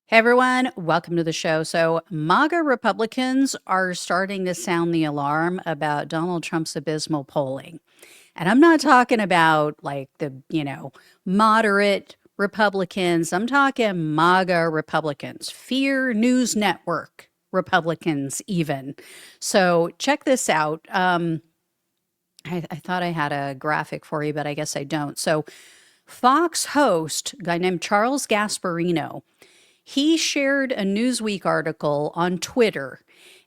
Hey everyone, welcome to the show. So, MAGA Republicans are starting to sound the alarm about Donald Trump's abysmal polling. And I'm not talking about like the moderate Republicans. I'm talking MAGA Republicans, Fear News Network Republicans, even. So, check this out. I thought I had a graphic for you, but I guess I don't. So, Fox host, a guy named Charles Gasparino, he shared a Newsweek article on Twitter.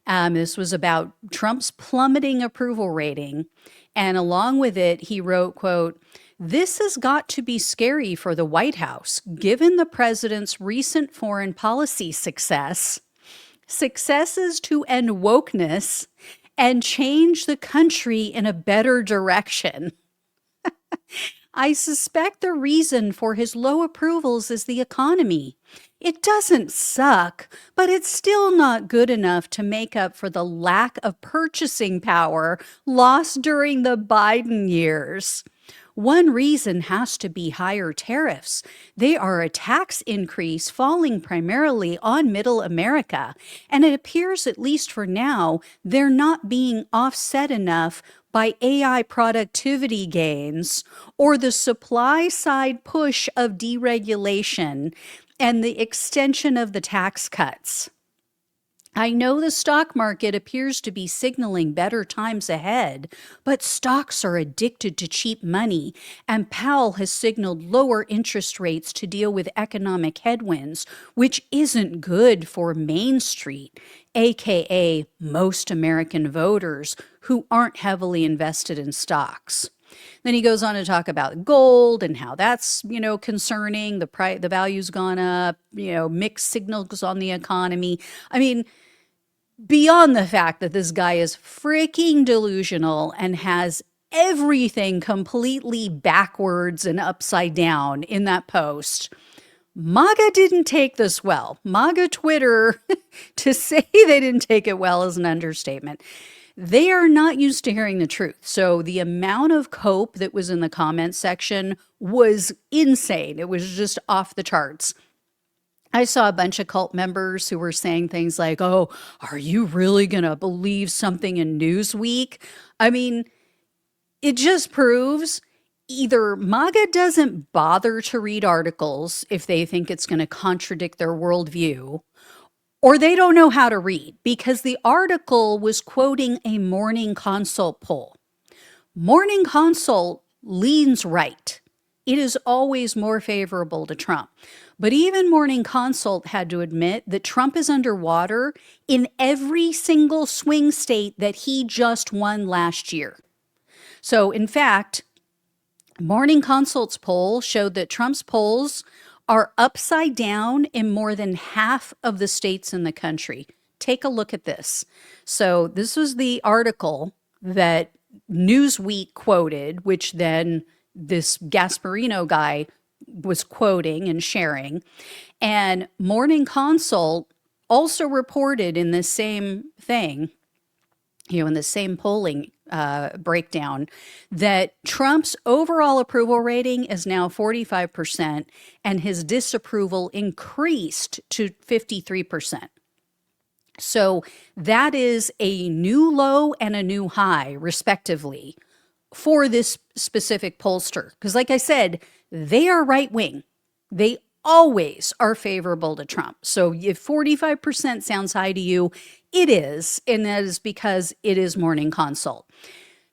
This was about Trump's plummeting approval rating. And along with it, he wrote, quote, "This has got to be scary for the White House, given the president's recent foreign policy successes to end wokeness and change the country in a better direction. I suspect the reason for his low approvals is the economy. It doesn't suck, but it's still not good enough to make up for the lack of purchasing power lost during the Biden years. One reason has to be higher tariffs. They are a tax increase falling primarily on middle America, and it appears, at least for now, they're not being offset enough by AI productivity gains or the supply side push of deregulation and the extension of the tax cuts. I know the stock market appears to be signaling better times ahead, but stocks are addicted to cheap money, and Powell has signaled lower interest rates to deal with economic headwinds, which isn't good for Main Street, aka most American voters who aren't heavily invested in stocks. Then he goes on to talk about gold and how that's, concerning. The value's gone up, mixed signals on the economy. I mean, beyond the fact that this guy is freaking delusional and has everything completely backwards and upside down in that post. MAGA didn't take this well. MAGA Twitter, to say they didn't take it well is an understatement. They are not used to hearing the truth. So the amount of cope that was in the comments section was insane. It was just off the charts. I saw a bunch of cult members who were saying things like, "Oh, are you really going to believe something in Newsweek?" I mean, it just proves either MAGA doesn't bother to read articles if they think it's going to contradict their worldview, or they don't know how to read, because the article was quoting a Morning Consult poll. Morning Consult leans right. It is always more favorable to Trump. But even Morning Consult had to admit that Trump is underwater in every single swing state that he just won last year. So, in fact, Morning Consult's poll showed that Trump's polls are upside down in more than half of the states in the country. Take a look at this. So, this was the article that Newsweek quoted, which then this Gasparino guy was quoting and sharing. And Morning Consult also reported in this same thing, in the same polling breakdown, that Trump's overall approval rating is now 45% and his disapproval increased to 53%. So that is a new low and a new high, respectively, for this specific pollster. Because, like I said, they are right wing. They always are favorable to Trump. So if 45% sounds high to you, it is. And that is because it is Morning Consult.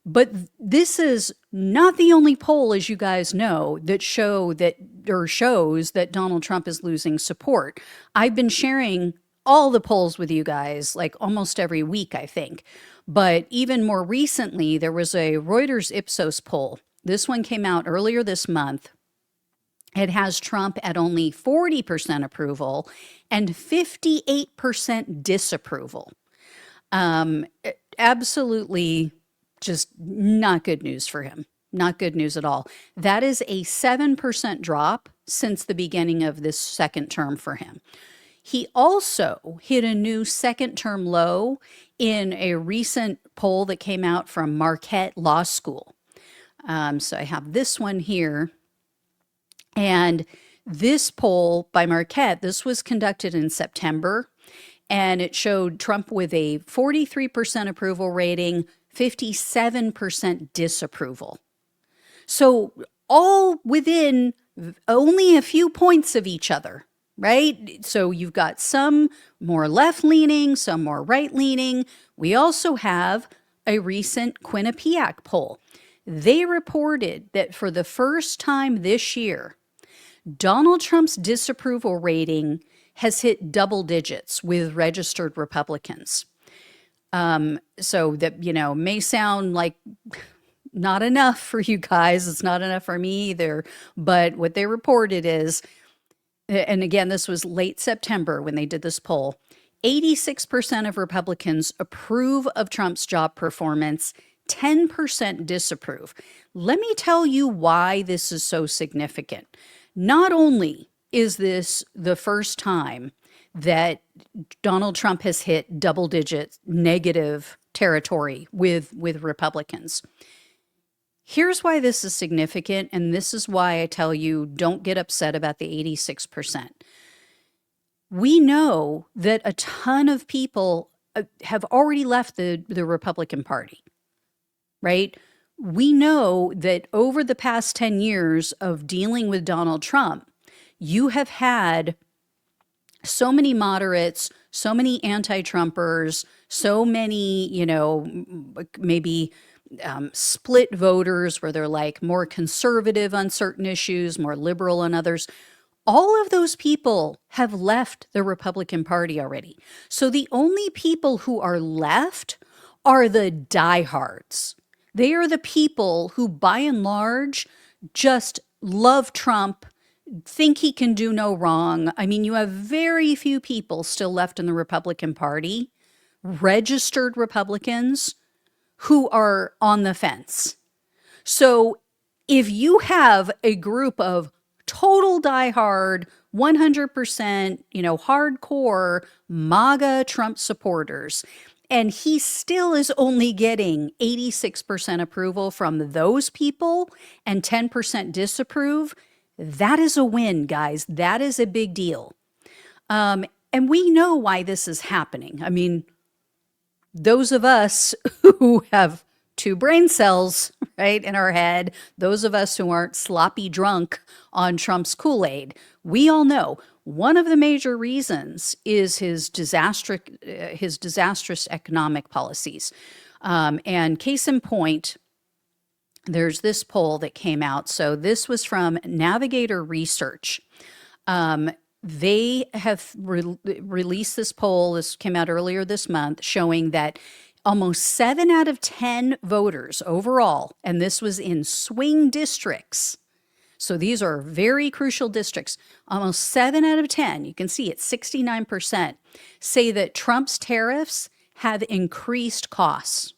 But this is not the only poll, as you guys know, that shows that Donald Trump is losing support. I've been sharing all the polls with you guys like almost every week, I think. But even more recently, there was a Reuters Ipsos poll. This one came out earlier this month. It has Trump at only 40% approval and 58% disapproval. Absolutely just not good news for him. Not good news at all. That is a 7% drop since the beginning of this second term for him. He also hit a new second term low in a recent poll that came out from Marquette Law School. So I have this one here. And This poll by Marquette, this was conducted in September, and it showed Trump with a 43% approval rating, 57% disapproval. So all within only a few points of each other, right? So you've got some more left-leaning, some more right-leaning. We also have a recent Quinnipiac poll. They reported that for the first time this year, Donald Trump's disapproval rating has hit double digits with registered Republicans. So that, may sound like not enough for you guys. It's not enough for me either. But what they reported is, and again, this was late September when they did this poll, 86% of Republicans approve of Trump's job performance, 10% disapprove. Let me tell you why this is so significant. Not only is this the first time that Donald Trump has hit double-digit negative territory with Republicans. Here's why this is significant, and this is why I tell you don't get upset about the 86%. We know that a ton of people have already left the Republican Party, right? We know that over the past 10 years of dealing with Donald Trump, you have had so many moderates, so many anti-Trumpers, so many, maybe split voters where they're like more conservative on certain issues, more liberal on others. All of those people have left the Republican Party already. So the only people who are left are the diehards. They are the people who, by and large, just love Trump, think he can do no wrong. I mean, you have very few people still left in the Republican Party, registered Republicans, who are on the fence. So if you have a group of total diehard, 100%, hardcore MAGA Trump supporters, and he still is only getting 86% approval from those people and 10% disapprove, that is a win, guys. That is a big deal. And we know why this is happening. I mean, those of us who have two brain cells, right, in our head, those of us who aren't sloppy drunk on Trump's Kool-Aid, we all know one of the major reasons is his disastrous economic policies. And case in point, there's this poll that came out. So this was from Navigator Research. They have released this poll. This came out earlier this month, showing that almost 7 out of 10 voters overall, and this was in swing districts. So these are very crucial districts. Almost 7 out of 10, you can see it's 69%, say that Trump's tariffs have increased costs.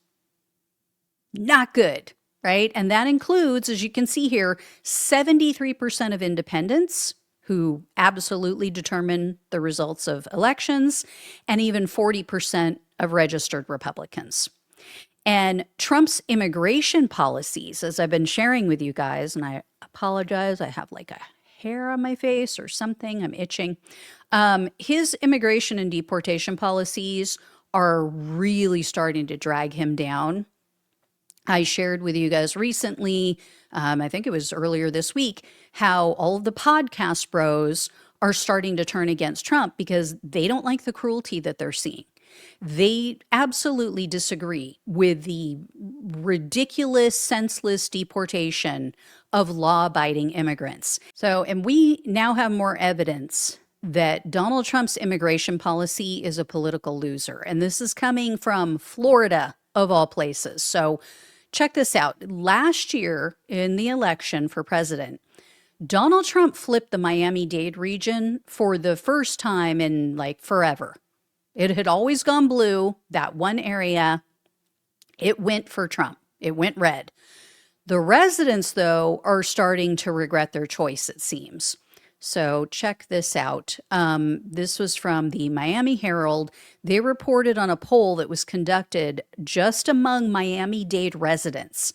Not good, right? And that includes, as you can see here, 73% of independents who absolutely determine the results of elections, and even 40% of registered Republicans. And Trump's immigration policies, as I've been sharing with you guys, and I apologize, I have like a hair on my face or something, I'm itching. His immigration and deportation policies are really starting to drag him down. I shared with you guys recently, I think it was earlier this week, how all of the podcast bros are starting to turn against Trump because they don't like the cruelty that they're seeing. They absolutely disagree with the ridiculous, senseless deportation of law-abiding immigrants. So, and we now have more evidence that Donald Trump's immigration policy is a political loser. And this is coming from Florida, of all places. So check this out. Last year in the election for president, Donald Trump flipped the Miami-Dade region for the first time in like forever. It had always gone blue, that one area. It went for Trump. It went red. The residents, though, are starting to regret their choice, it seems. So check this out. This was from the Miami Herald. They reported on a poll that was conducted just among Miami-Dade residents.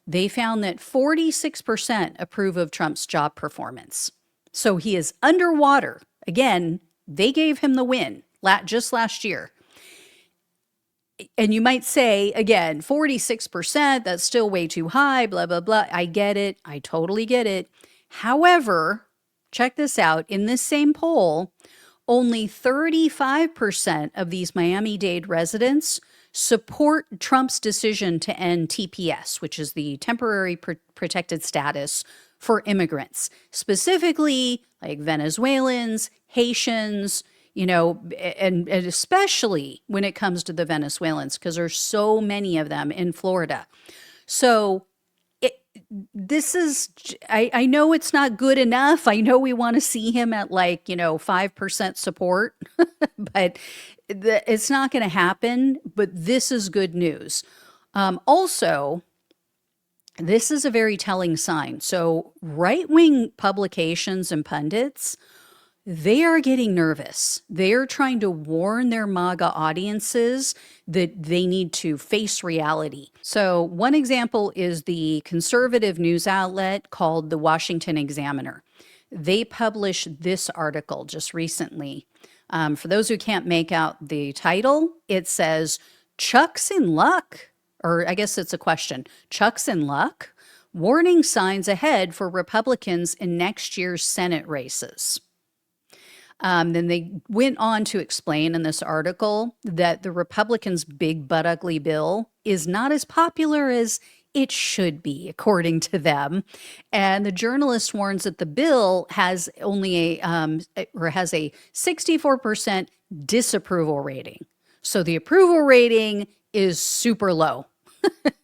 They found that 46% approve of Trump's job performance. So he is underwater. Again, they gave him the win just last year. And you might say, again, 46%, that's still way too high, blah, blah, blah. I get it. I totally get it. However, check this out. In this same poll, only 35% of these Miami-Dade residents support Trump's decision to end TPS, which is the temporary protected status for immigrants, specifically like Venezuelans, Haitians, and especially when it comes to the Venezuelans, because there's so many of them in Florida. So I know it's not good enough. I know we want to see him at 5% support, but it's not going to happen. But this is good news. Also, this is a very telling sign. So right-wing publications and pundits, they are getting nervous. They're trying to warn their MAGA audiences that they need to face reality. So one example is the conservative news outlet called the Washington Examiner. They published this article just recently. For those who can't make out the title, it says, "Chuck's in luck," or I guess it's a question. "Chuck's in luck? Warning signs ahead for Republicans in next year's Senate races." Then they went on to explain in this article that the Republicans' big but ugly bill is not as popular as it should be, according to them. And the journalist warns that the bill has only has a 64% disapproval rating. So the approval rating is super low.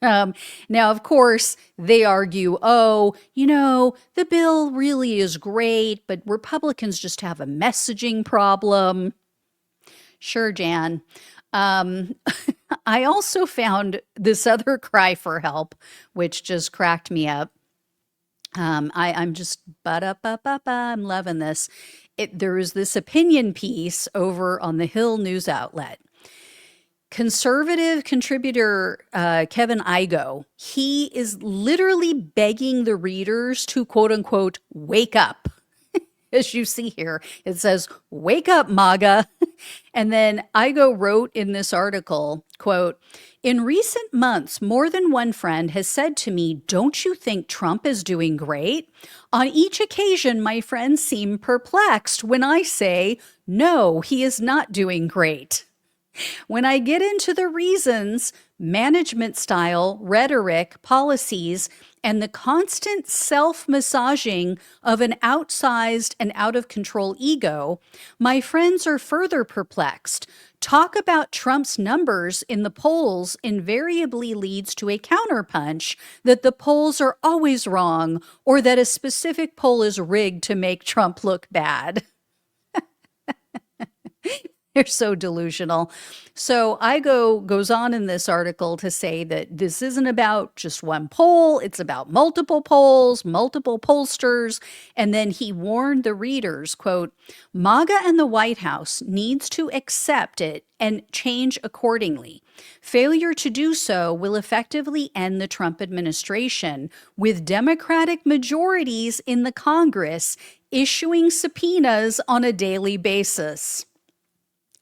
Now, of course, they argue, the bill really is great, but Republicans just have a messaging problem. Sure, Jan. I also found this other cry for help, which just cracked me up. I'm just, I'm loving this. There is this opinion piece over on the Hill news outlet. Conservative contributor Kevin Igo, he is literally begging the readers to, quote unquote, wake up. As you see here, it says, "Wake up, MAGA." And then Igo wrote in this article, quote, "In recent months, more than one friend has said to me, 'Don't you think Trump is doing great?' On each occasion, my friends seem perplexed when I say, 'No, he is not doing great.' When I get into the reasons, management style, rhetoric, policies, and the constant self-massaging of an outsized and out-of-control ego, my friends are further perplexed. Talk about Trump's numbers in the polls invariably leads to a counterpunch that the polls are always wrong or that a specific poll is rigged to make Trump look bad." They're so delusional. So Igo goes on in this article to say that this isn't about just one poll. It's about multiple polls, multiple pollsters. And then he warned the readers, quote, "MAGA and the White House needs to accept it and change accordingly. Failure to do so will effectively end the Trump administration, with Democratic majorities in the Congress issuing subpoenas on a daily basis."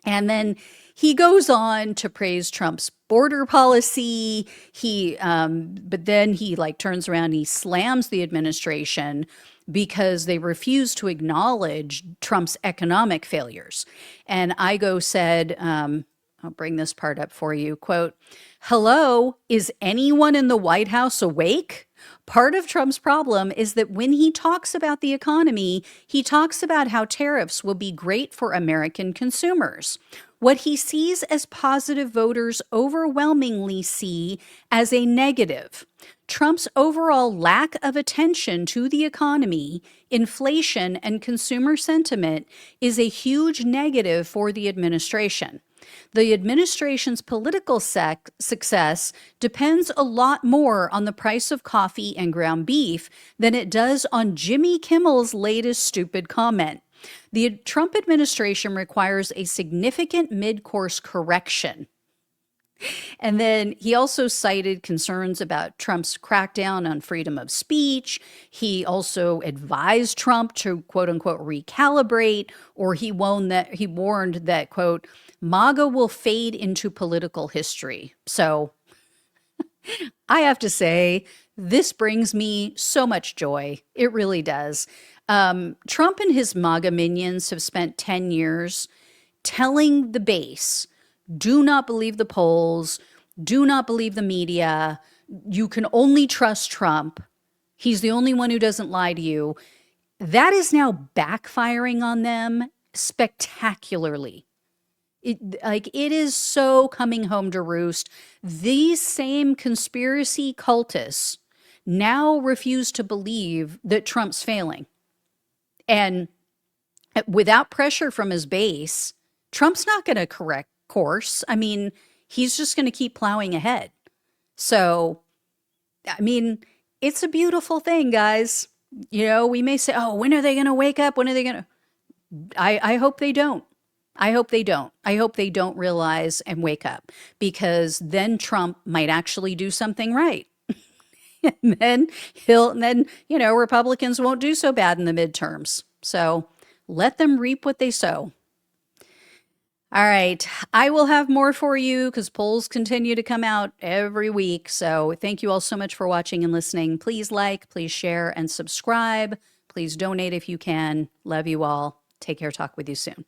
And then he goes on to praise Trump's border policy. But then he turns around and he slams the administration because they refuse to acknowledge Trump's economic failures. And Igo said, I'll bring this part up for you, quote, "Hello, is anyone in the White House awake? Part of Trump's problem is that when he talks about the economy, he talks about how tariffs will be great for American consumers. What he sees as positive, voters overwhelmingly see as a negative. Trump's overall lack of attention to the economy, inflation, and consumer sentiment is a huge negative for the administration. The administration's political success depends a lot more on the price of coffee and ground beef than it does on Jimmy Kimmel's latest stupid comment. The Trump administration requires a significant mid-course correction." And then he also cited concerns about Trump's crackdown on freedom of speech. He also advised Trump to, quote unquote, recalibrate, or he warned that, quote, MAGA will fade into political history. So I have to say, this brings me so much joy. It really does. Trump and his MAGA minions have spent 10 years telling the base, do not believe the polls, do not believe the media. You can only trust Trump. He's the only one who doesn't lie to you. That is now backfiring on them spectacularly. It is so coming home to roost. These same conspiracy cultists now refuse to believe that Trump's failing. And without pressure from his base, Trump's not going to correct course. I mean, he's just going to keep plowing ahead. So, I mean, it's a beautiful thing, guys. We may say, oh, when are they going to wake up? When are they going to? I hope they don't. I hope they don't. I hope they don't realize and wake up, because then Trump might actually do something right. and then, Republicans won't do so bad in the midterms. So let them reap what they sow. All right. I will have more for you because polls continue to come out every week. So thank you all so much for watching and listening. Please like, please share, and subscribe. Please donate if you can. Love you all. Take care. Talk with you soon.